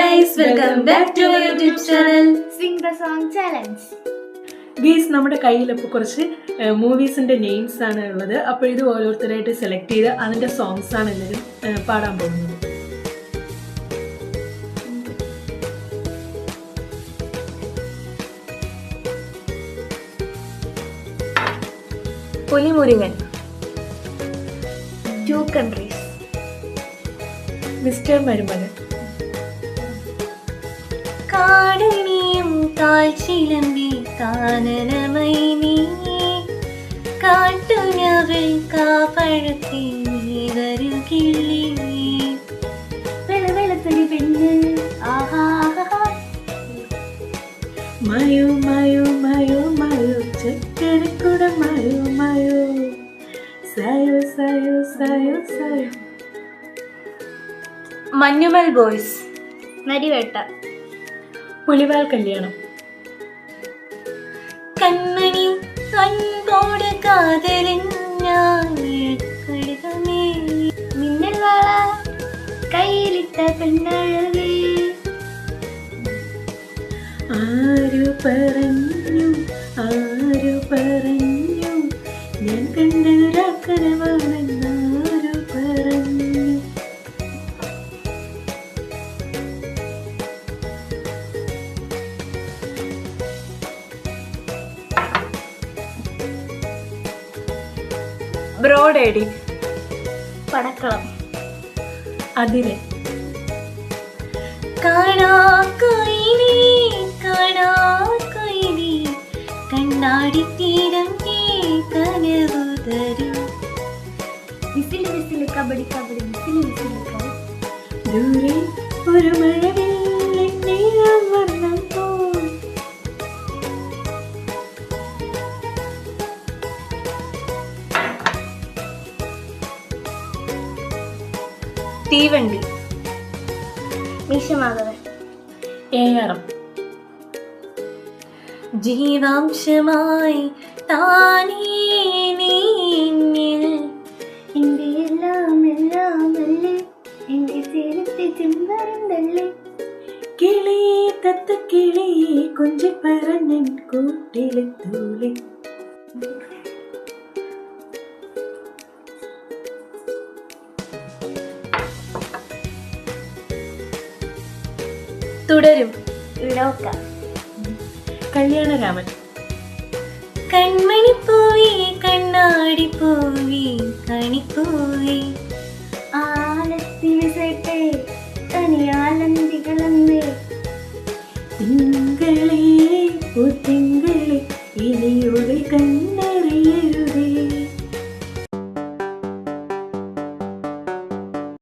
guys, welcome back to our YouTube channel Sing the Song Challenge. ഗീസ് നമ്മുടെ കയ്യിലിപ്പോൾ കുറച്ച് മൂവീസിൻ്റെ names ആണ് ഉള്ളത്. അപ്പോൾ ഇത് ഓരോരുത്തരായിട്ട് സെലക്ട് ചെയ്ത് അതിൻ്റെ സോങ്സ് ആണ് എല്ലാവരും പാടാൻ പോകുന്നത്. പുലിമുരുകൻ, Two Countries, മിസ്റ്റർ മരുമകൻ, കാടണിയും കാൽച്ചിലമ്പി കാനനമൈ നീ കാട്ടുഞവൽ കാപ്പഴത്തി വരുകിളി വെളുത്തൊരു പെണ്ണ് ആഹാ മയോ മയോ മയോ മയോ ചക്കരക്കുട മയോ മയോ സയോ സയോ സയോ സയോ. മഞ്ഞുമൽ ബോയ്സ്, നരിവേട്ട, പുലിവാൽ കല്യാണം, കൺമണി അൻപോട് കാതലിഞ്ഞാഴക്കഴുതമേ മിന്നൽ വാള കയ്യിലിട്ട പെണ്ണഴകേ, ആരു പറഞ്ഞു ആരു പറഞ്ഞു ഞാൻ കണ്ടൊരാക്കരവാണെന്നാരു പറഞ്ഞു. ബ്രോഡേഡി, പടക്കളം, അതിലെ കാണാക്കുയിലേ കാണാക്കുയിലേ കണ്ണാടിത്തീരം നീ കനവു തരും whistle whistle kabaddi kabaddi whistle whistle kabaddi, ദൂരെ ഒരു മഴവില്ലിൻ നീളം വന്നപ്പോൾ തീവണ്ടി, മീശമാധവൻ, ഏഴം, ജീവാംശമായി താനേ നീന്നിൽ എൻ്റെ എല്ലാം എല്ലാം അല്ലേ, എൻ്റെ ചേരത്തെ ചെമ്പരന്തല്ലേ, കിളി തത്ത കിളി കൊഞ്ചി പറഞ്ഞൻ കൂട്ടിലെത്തൂലി. തുടരും, ലോക, കല്യാണരാമൻ, കൺമണിപ്പൂവി കണ്ണാടിപ്പൂവി കണിപ്പൂവി ആലത്തി വിസട്ടെ തനിയാലന്തികളന്നേ,